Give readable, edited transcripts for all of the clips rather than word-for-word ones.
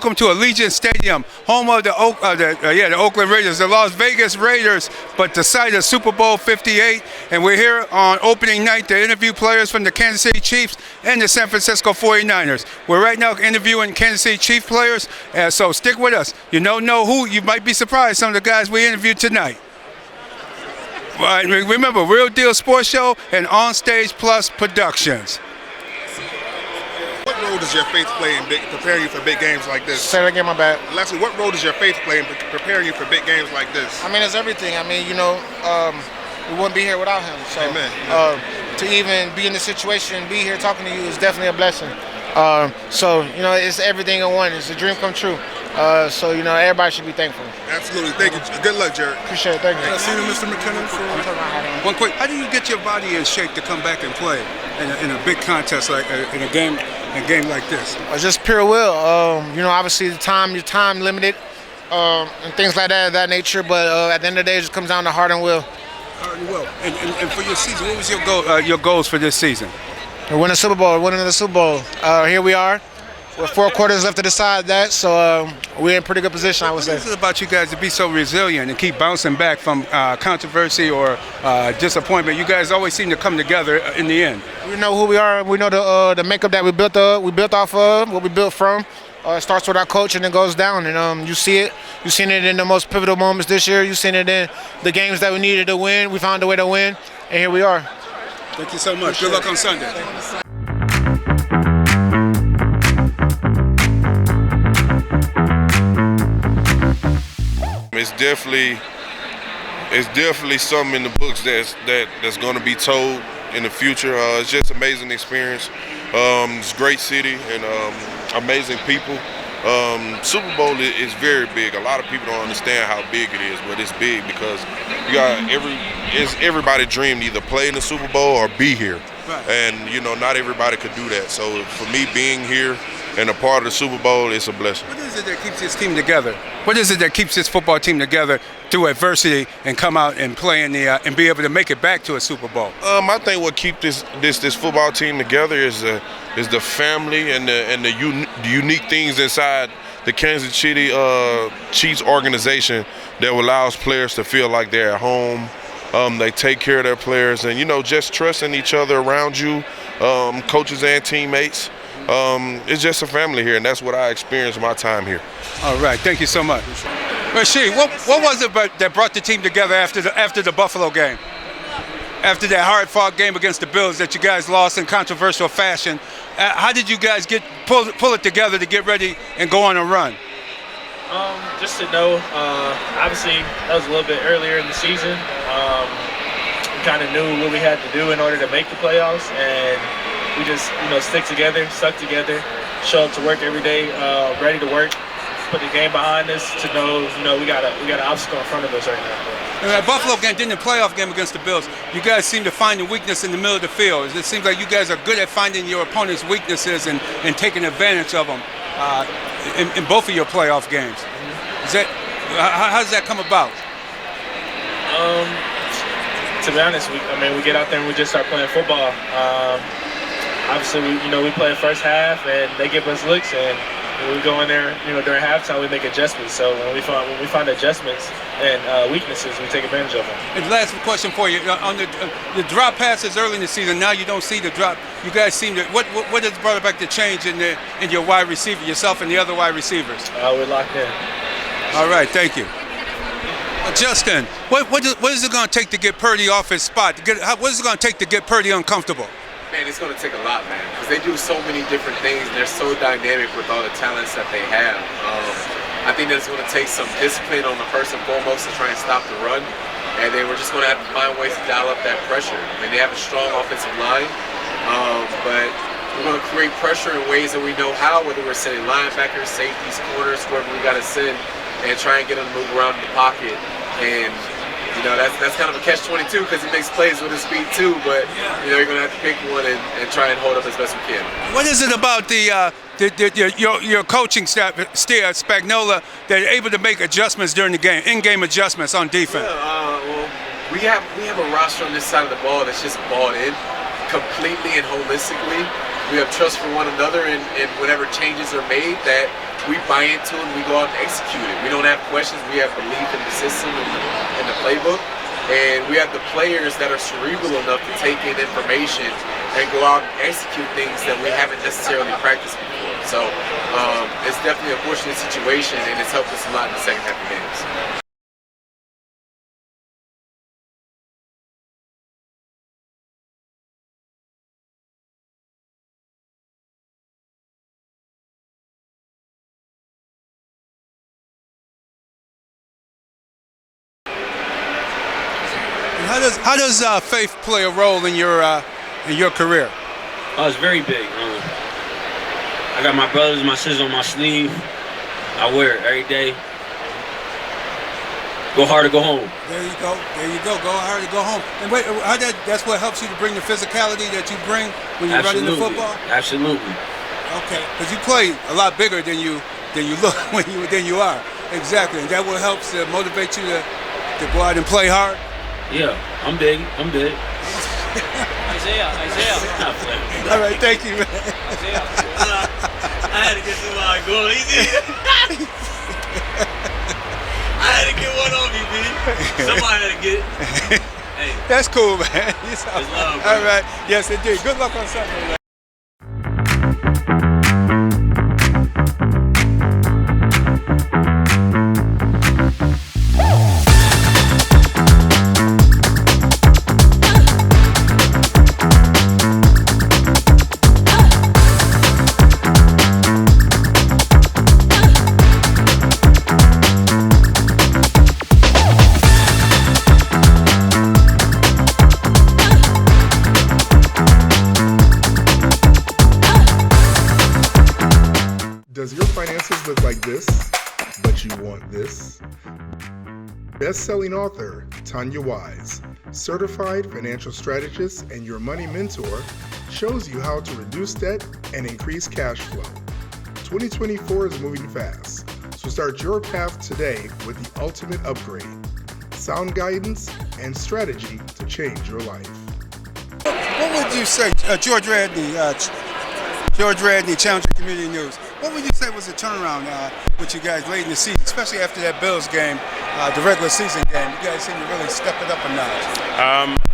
welcome to Allegiant Stadium, home of the Oakland Raiders, the Las Vegas Raiders, but the site of Super Bowl 58. And we're here on opening night to interview players from the Kansas City Chiefs and the San Francisco 49ers. We're right now interviewing Kansas City Chiefs players, so stick with us. You don't know who, you might be surprised, some of the guys we interviewed tonight. Right, remember, Real Deal Sports Show and On Stage Plus Productions. What role does your faith play in preparing you for big games like this? Say that again, my bad. Lastly, what role does your faith play in preparing you for big games like this? I mean, it's everything. I mean, we wouldn't be here without him. So, Amen. To even be in this situation, be here talking to you is definitely a blessing. It's everything in one. It's a dream come true. Everybody should be thankful. Absolutely. Thank you. Good luck, Jared. Appreciate it. Thank you. See you, Mr. McKinnon. One quick, how do you get your body in shape to come back and play in a big contest like in a game like this? It's just pure will. Obviously your time limited, and things like that nature. But at the end of the day, it just comes down to heart and will. Heart and will. And for your season, what was your goals for this season? We're winning the Super Bowl. Here we are. With 4 quarters left to decide that, so we're in pretty good position, I would say. What is it about you guys to be so resilient and keep bouncing back from controversy or disappointment? You guys always seem to come together in the end. We know who we are. We know the makeup that we built off of, what we built from. It starts with our coach and it goes down. And you see it. You've seen it in the most pivotal moments this year. You've seen it in the games that we needed to win. We found a way to win, and here we are. Thank you so much. Good luck on Sunday. It's definitely something in the books that's going to be told in the future. It's just an amazing experience. It's a great city and amazing people. Super Bowl is very big. A lot of people don't understand how big it is, but it's big because you got everybody dream to either play in the Super Bowl or be here. Right. And not everybody could do that. So for me, being here and a part of the Super Bowl, it's a blessing. What is it that keeps this team together? What is it that keeps this football team together through adversity and come out and play and be able to make it back to a Super Bowl? I think what keeps this football team together is the family and the unique things inside the Kansas City Chiefs organization that allows players to feel like they're at home. They take care of their players and just trusting each other around you, coaches and teammates. It's just a family here, and that's what I experienced my time here. All right, thank you so much. Rasheed, what was it that brought the team together after the Buffalo game? After that hard-fought game against the Bills that you guys lost in controversial fashion, how did you guys pull it together to get ready and go on a run? Just to know, obviously that was a little bit earlier in the season. We kind of knew what we had to do in order to make the playoffs, and we just stuck together, show up to work every day, ready to work, put the game behind us to know we got an obstacle in front of us right now. And that Buffalo game, didn't the playoff game against the Bills, you guys seem to find a weakness in the middle of the field. It seems like you guys are good at finding your opponent's weaknesses and taking advantage of them in both of your playoff games. How does that come about? To be honest, we get out there and we just start playing football. Obviously, we play the first half and they give us looks, and when we go in there, during halftime we make adjustments. So when we find adjustments and weaknesses, we take advantage of them. And last question for you on the drop passes early in the season. Now you don't see the drop. You guys seem to what has brought about the change in your wide receiver, yourself and the other wide receivers? We're locked in. All right, thank you. Justin, what is it going to take to get Purdy off his spot? What is it going to take to get Purdy uncomfortable? Man, it's going to take a lot, man, because they do so many different things. They're so dynamic with all the talents that they have. I think that it's going to take some discipline on the first and foremost to try and stop the run, and then we're just going to have to find ways to dial up that pressure. I mean, they have a strong offensive line, but we're going to create pressure in ways that we know how, whether we're sending linebackers, safeties, corners, whoever we got to send, and try and get them to move around in the pocket. And that's kind of a catch-22 because he makes plays with his speed too, but you're going to have to pick one and try and hold up as best we can. What is it about your coaching staff, Spagnuolo, that are able to make adjustments during the game, in-game adjustments on defense? Well, we have a roster on this side of the ball that's just bought in completely and holistically. We have trust for one another, and whenever changes are made, that we buy into it and we go out and execute it. We don't have questions. We have belief in the system and the playbook. And we have the players that are cerebral enough to take in information and go out and execute things that we haven't necessarily practiced before. So it's definitely a fortunate situation, and it's helped us a lot in the second half of games. How does faith play a role in your career? Oh, it's very big. I got my brothers and my sisters on my sleeve. I wear it every day. Go hard or go home. There you go. There you go. Go hard or go home. And wait, that's what helps you to bring the physicality that you bring when you're running the football? Absolutely. Okay, because you play a lot bigger than you look than you are. Exactly, and that will help to motivate you to go out and play hard. Yeah, I'm big. Isaiah. All right, thank you, man. Isaiah. I had to get somebody going. I had to get one on me, B. Somebody had to get it. Hey. That's cool, man. It's love, all right. Yes, indeed. Good luck on Sunday, man. Does your finances look like this, but you want this? Best-selling author Tanya Wise, certified financial strategist and your money mentor, shows you how to reduce debt and increase cash flow. 2024 is moving fast, so start your path today with the ultimate upgrade, sound guidance and strategy to change your life. What would you say, George Radney, Challenger Community News? What would you say was the turnaround with you guys late in the season, especially after that Bills game, the regular season game? You guys seem to really step it up a notch.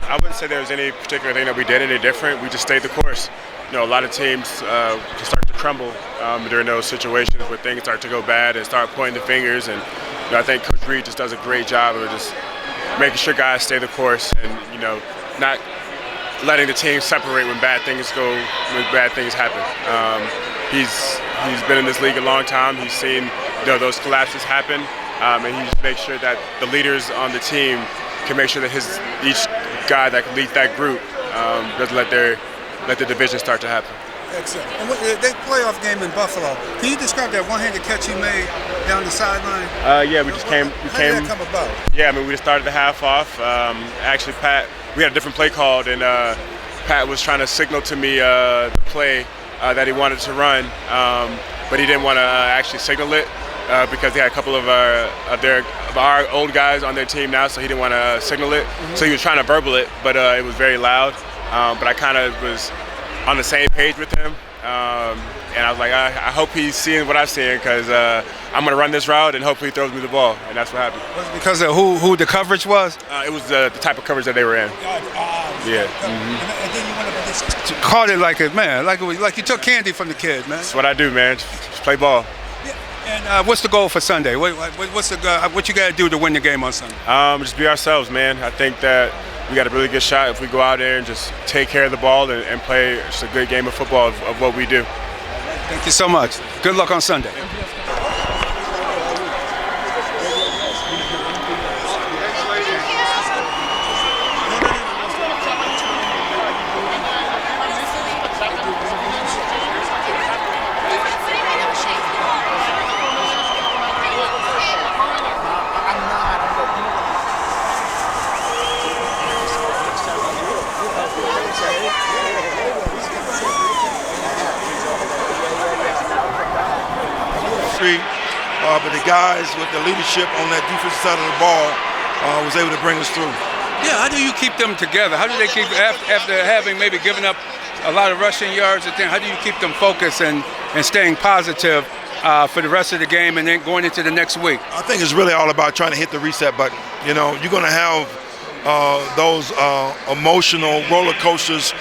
I wouldn't say there was any particular thing that we did any different. We just stayed the course. You know, a lot of teams can start to crumble during those situations where things start to go bad and start pointing the fingers. And you know, I think Coach Reed just does a great job of just making sure guys stay the course and not letting the team separate when bad things happen. He's been in this league a long time. He's seen those collapses happen, and he just makes sure that the leaders on the team can make sure that each guy that leads that group doesn't let the division start to happen. Excellent. And that playoff game in Buffalo, can you describe that one-handed catch you made down the sideline? Yeah, we came. How did that come about? Yeah, I mean, we just started the half off. Actually, Pat, we had a different play called, and Pat was trying to signal to me the play that he wanted to run, but he didn't want to actually signal it because he had a couple of our old guys on their team now, so he didn't want to signal it. Mm-hmm. So he was trying to verbal it, but it was very loud. But I kind of was on the same page with him, and I was like, I hope he's seeing what I'm seeing, because I'm going to run this route and hopefully he throws me the ball, and that's what happened. Was it because of who the coverage was? It was the type of coverage that they were in. Yeah. Mm-hmm. And then you went up and just caught it like you took candy from the kid, man. That's what I do, man. Just play ball. Yeah. And what's the goal for Sunday? What you got to do to win the game on Sunday? Just be ourselves, man. I think that we got a really good shot if we go out there and just take care of the ball and play just a good game of football of what we do. Thank you so much. Good luck on Sunday. But the guys with the leadership on that defensive side of the ball was able to bring us through. Yeah, how do you keep them together? How do they keep, after having maybe given up a lot of rushing yards and things, how do you keep them focused and staying positive for the rest of the game and then going into the next week? I think it's really all about trying to hit the reset button. You know, you're going to have those emotional roller coasters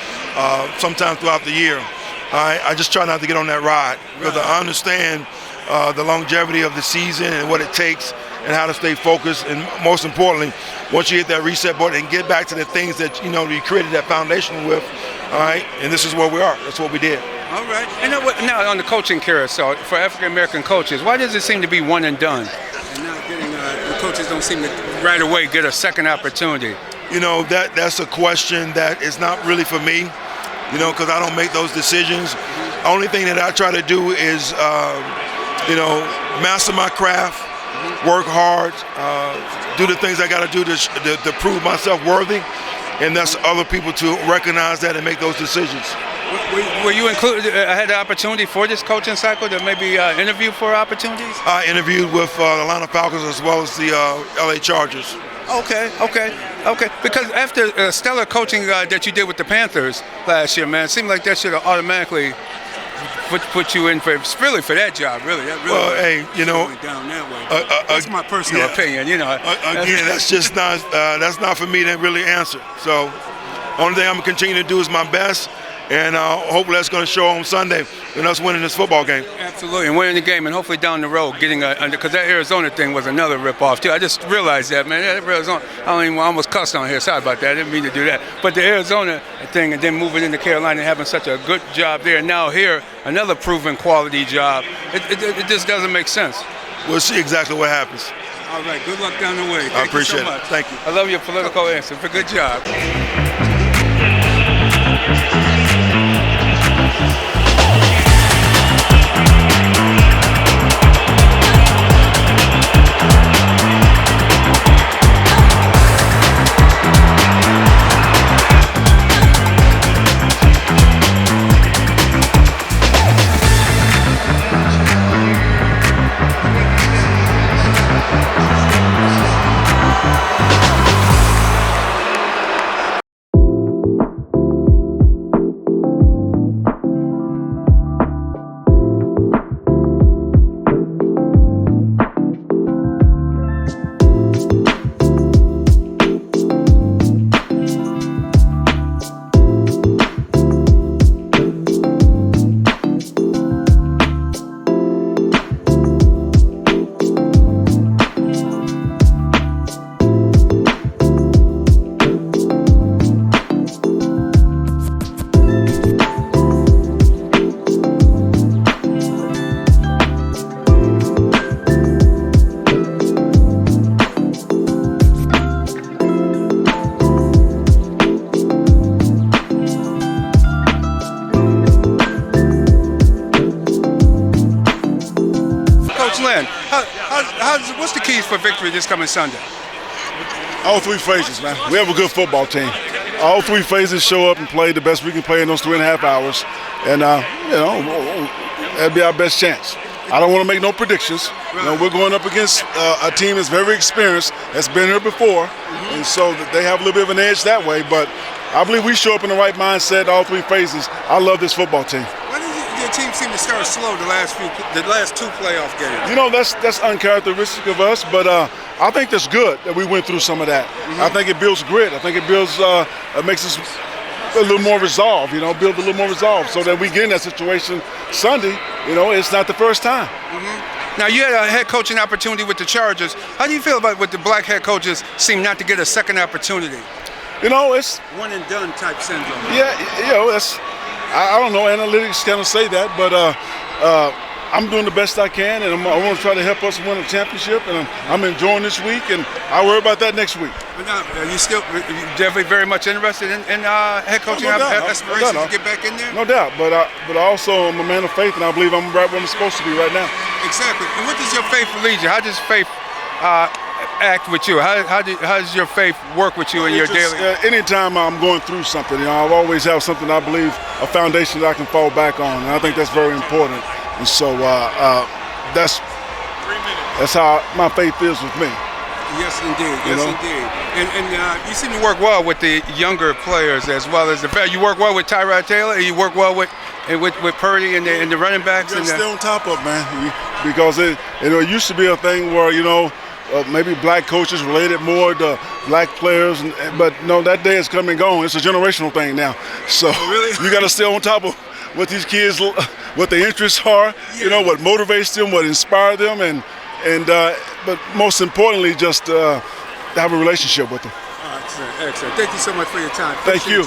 sometime throughout the year. I just try not to get on that ride because I understand the longevity of the season and what it takes and how to stay focused. And most importantly, once you hit that reset button and get back to the things that you created that foundation with, all right, and this is where we are. That's what we did. All right. And now on the coaching carousel, for African-American coaches, why does it seem to be one and done? And now the coaches don't seem to right away get a second opportunity. You know, that's a question that is not really for me, because I don't make those decisions. The only thing that I try to do is, master my craft, work hard, do the things I got to do to prove myself worthy, and that's other people to recognize that and make those decisions. Were you included? Had the opportunity for this coaching cycle to maybe interview for opportunities? I interviewed with the Atlanta Falcons as well as the LA Chargers. Okay. Because after stellar coaching that you did with the Panthers last year, man, it seemed like that should have automatically put you in for that job. Really, that really. Well, hey, went down that way. That's my personal opinion. Again, that's just not that's not for me to really answer. So, only thing I'm gonna continue to do is my best. And hopefully that's going to show on Sunday in us winning this football game. Absolutely, and winning the game, and hopefully down the road getting because that Arizona thing was another ripoff too. I just realized that, man. That Arizona, I almost cussed on here. Sorry about that. I didn't mean to do that. But the Arizona thing, and then moving into Carolina and having such a good job there, and now here another proven quality job. It just doesn't make sense. We'll see exactly what happens. All right. Good luck down the way. I appreciate you so much. it. Thank you. I love your political answer. Good job. What's the keys for victory this coming Sunday? All three phases, man. We have a good football team. All three phases show up and play the best we can play in those 3.5 hours. And, that'd be our best chance. I don't want to make no predictions. We're going up against a team that's very experienced, that's been here before, and so they have a little bit of an edge that way. But I believe we show up in the right mindset, all three phases. I love this football team. Why does your team seem to start slow the last two playoff games? That's uncharacteristic of us, but I think that's good that we went through some of that. I think it builds grit. I think it builds, makes us a little more resolve, build a little more resolve so that we get in that situation Sunday, it's not the first time. Now, you had a head coaching opportunity with the Chargers. How do you feel about what the black head coaches seem not to get a second opportunity? It's one and done type syndrome. Yeah, that's, I don't know, analytics kind of say that, but I'm doing the best I can, and I want to try to help us win a championship, and I'm enjoying this week, and I'll worry about that next week. But now, are you still definitely very much interested in head coaching aspirations to get back in there? No doubt, but also I'm a man of faith, and I believe I'm right where I'm supposed to be right now. Exactly. And what does your faith lead you? How does faith act with you? How does your faith work with you in your daily? Anytime I'm going through something, I always have something I believe, a foundation that I can fall back on, and I think that's very important. And so that's how my faith is with me. Yes, indeed. You Yes, know? indeed. And you seem to work well with the younger players as well as the vet. You work well with Tyrod Taylor. And you work well with Purdy and the running backs. You gotta stay on top of it, man, because it used to be a thing where maybe black coaches related more to black players, but no, that day is come and gone. It's a generational thing now. So you got to stay on top of what these kids, what their interests are. Yeah. What motivates them, what inspires them, and but most importantly, just have a relationship with them. Excellent. Thank you so much for your time. Thank you.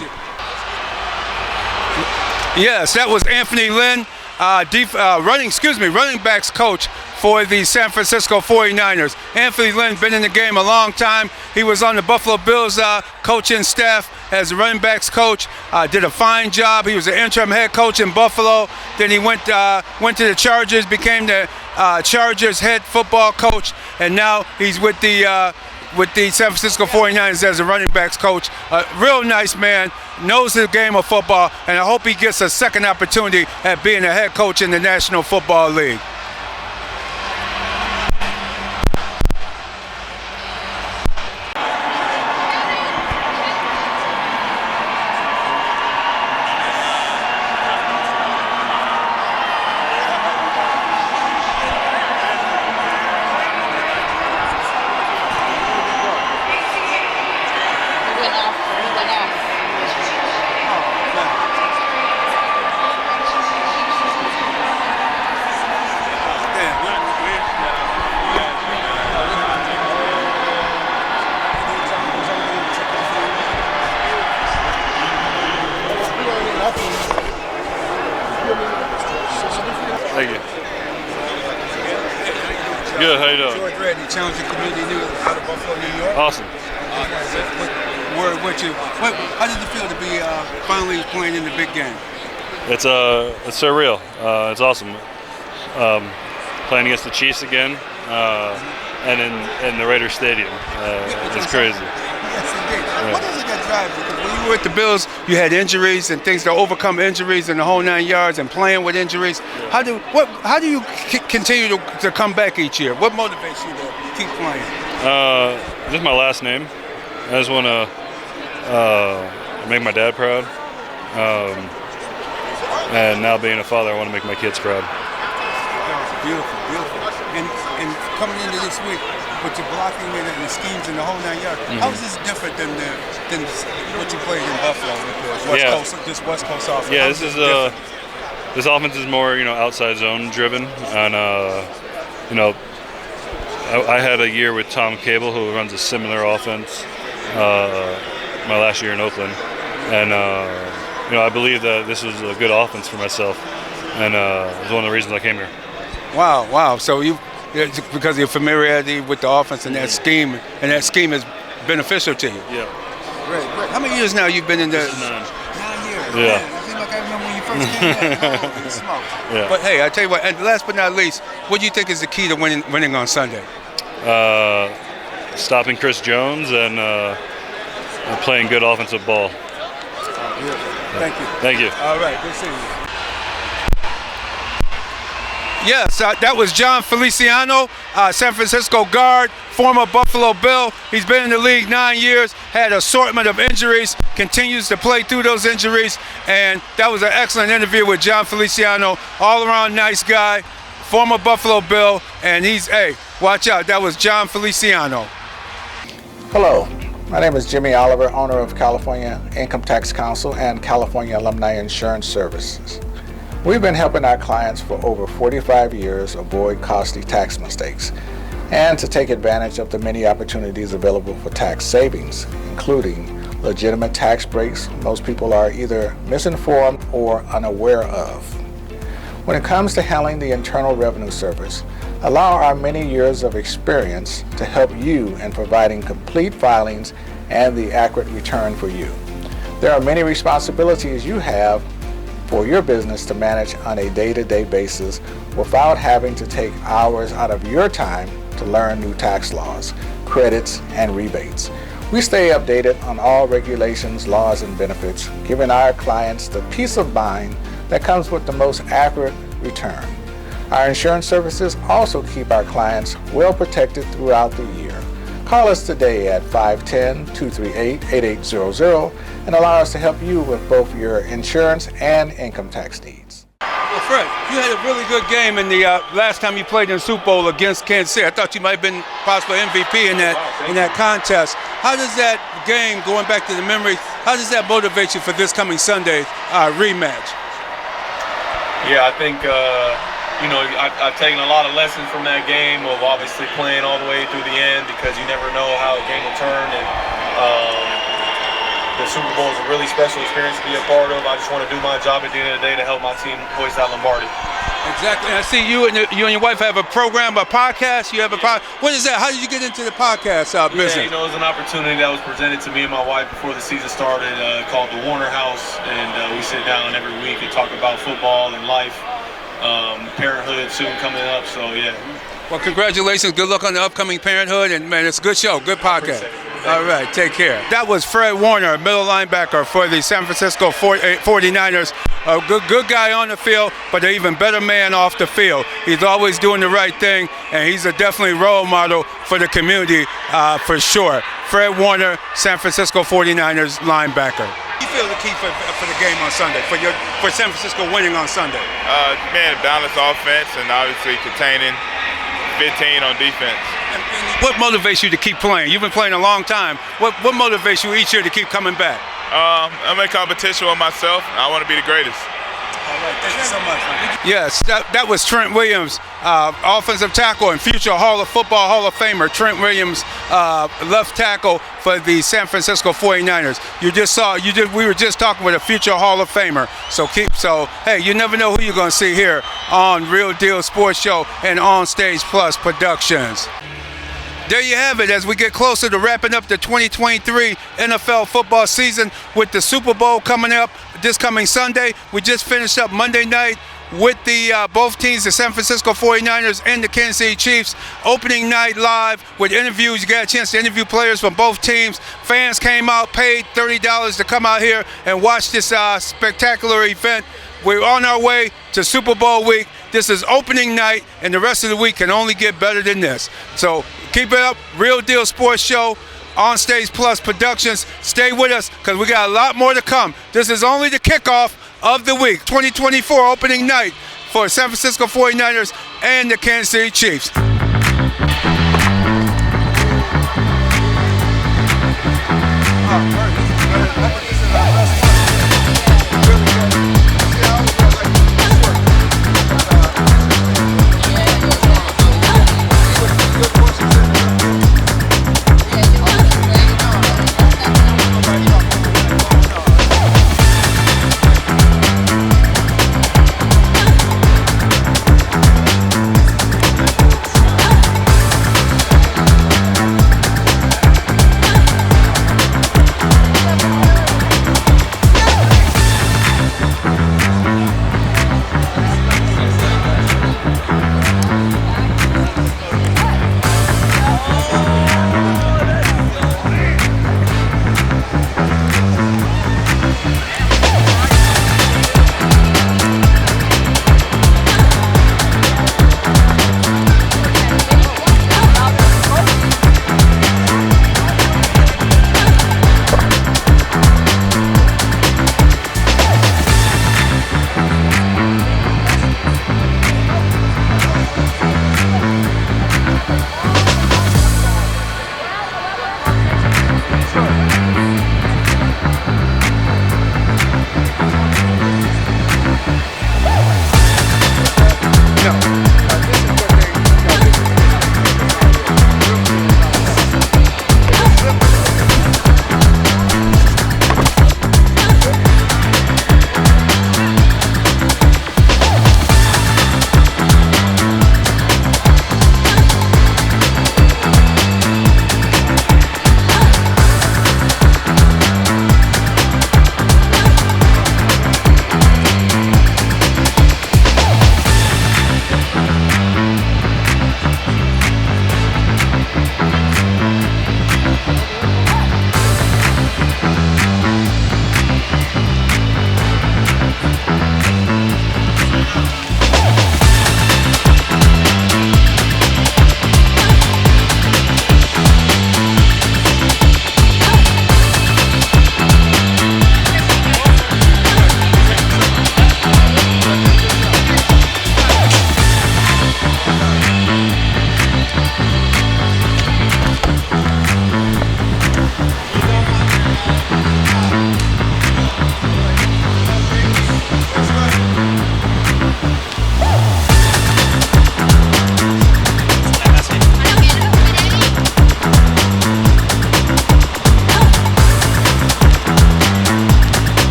Yes, that was Anthony Lynn, running backs coach for the San Francisco 49ers. Anthony Lynn been in the game a long time. He was on the Buffalo Bills coaching staff as a running backs coach. Did a fine job. He was an interim head coach in Buffalo. Then he went to the Chargers, became the Chargers head football coach, and now he's with the San Francisco 49ers as a running backs coach. A real nice man, knows the game of football, and I hope he gets a second opportunity at being a head coach in the National Football League. Thank you. Good, how you doing? George Reddy, Challenging Community News out of Buffalo, New York. Awesome. Word with you. How did you feel to be finally playing in the big game? It's surreal. It's awesome. Playing against the Chiefs again, and in the Raiders Stadium. It's crazy. Yes, indeed. What is it that drives you? Because when you were at the Bills, you had injuries and things to overcome injuries and the whole 9 yards and playing with injuries. How do you continue to come back each year? What motivates you to keep playing? Just my last name. I just want to make my dad proud. And now being a father, I want to make my kids proud. Beautiful, beautiful. And coming into this week, with your blocking and the schemes and the whole 9 yards, how is this different than what you played in Buffalo with the West Coast offense? Yeah, this offense is more outside zone driven, and I had a year with Tom Cable, who runs a similar offense. My last year in Oakland, and I believe that this was a good offense for myself, and it was one of the reasons I came here. Wow. So because of your familiarity with the offense and that scheme is beneficial to you. Yeah. Great. How many years now you've been in the? 9 years. Yeah. Man, it seems like I remember when you first came in. Holy smokes. Yeah. But hey, I tell you what. And last but not least, what do you think is the key to winning on Sunday? Stopping Chris Jones and playing good offensive ball. Thank you. Thank you. All right. Good seeing you. Yes, that was John Feliciano, San Francisco guard, former Buffalo Bill. He's been in the league 9 years, had an assortment of injuries, continues to play through those injuries, and that was an excellent interview with John Feliciano, all-around nice guy, former Buffalo Bill, and watch out, that was John Feliciano. Hello, my name is Jimmy Oliver, owner of California Income Tax Council and California Alumni Insurance Services. We've been helping our clients for over 45 years avoid costly tax mistakes and to take advantage of the many opportunities available for tax savings, including legitimate tax breaks most people are either misinformed or unaware of. When it comes to handling the Internal Revenue Service, allow our many years of experience to help you in providing complete filings and the accurate return for you. There are many responsibilities you have for your business to manage on a day-to-day basis without having to take hours out of your time to learn new tax laws, credits, and rebates. We stay updated on all regulations, laws, and benefits, giving our clients the peace of mind that comes with the most accurate return. Our insurance services also keep our clients well protected throughout the year. Call us today at 510-238-8800 and allow us to help you with both your insurance and income tax needs. Well, Fred, you had a really good game in the last time you played in the Super Bowl against Kansas City. I thought you might have been possible MVP in that contest. How does that game, going back to the memory, how does that motivate you for this coming Sunday rematch? Yeah, I think I've taken a lot of lessons from that game of obviously playing all the way through the end because you never know how a game will turn, and the Super Bowl is a really special experience to be a part of. I just want to do my job at the end of the day to help my team hoist out Lombardi. Exactly. And I see you and your wife have a program, a podcast. You have a podcast. What is that? How did you get into the podcast business? Yeah, it was an opportunity that was presented to me and my wife before the season started, called the Warner House, and we sit down every week and talk about football and life. Parenthood soon coming up, so yeah. Well, congratulations. Good luck on the upcoming Parenthood, and man, it's a good show, good podcast. All right, take care. That was Fred Warner, middle linebacker for the San Francisco 49ers. A good guy on the field, but an even better man off the field. He's always doing the right thing, and he's a definitely role model for the community for sure. Fred Warner, San Francisco 49ers linebacker. What do you feel the key for the game on Sunday, for San Francisco winning on Sunday? Man, balanced offense and obviously containing 15 on defense. What motivates you to keep playing? You've been playing a long time. What motivates you each year to keep coming back? I'm in competition with myself. I want to be the greatest. All right, thank you so much. Yes, that was Trent Williams, offensive tackle and future Football Hall of Famer. Trent Williams, left tackle for the San Francisco 49ers. We were just talking with a future Hall of Famer. So hey, you never know who you're going to see here on Real Deal Sports Show and On Stage Plus Productions. There you have it as we get closer to wrapping up the 2023 NFL football season with the Super Bowl coming up this coming Sunday. We just finished up Monday night with the both teams, the San Francisco 49ers and the Kansas City Chiefs. Opening night live with interviews. You got a chance to interview players from both teams. Fans came out, paid $30 to come out here and watch this spectacular event. We're on our way to Super Bowl week. This is opening night, and the rest of the week can only get better than this. So keep it up. Real Deal Sports Show, On Stage Plus Productions. Stay with us because we got a lot more to come. This is only the kickoff of the week, 2024 opening night for San Francisco 49ers and the Kansas City Chiefs.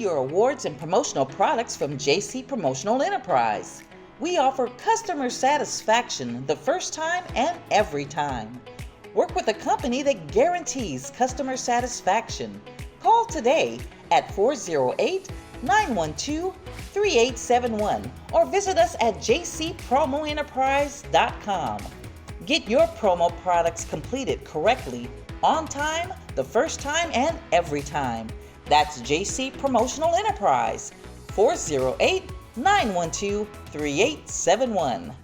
your awards and promotional products from JC Promotional Enterprise. We offer customer satisfaction the first time and every time. Work with a company that guarantees customer satisfaction. Call today at 408-912-3871 or visit us at jcpromoenterprise.com. Get your promo products completed correctly, on time, the first time, and every time. That's JC Promotional Enterprise, 408-912-3871.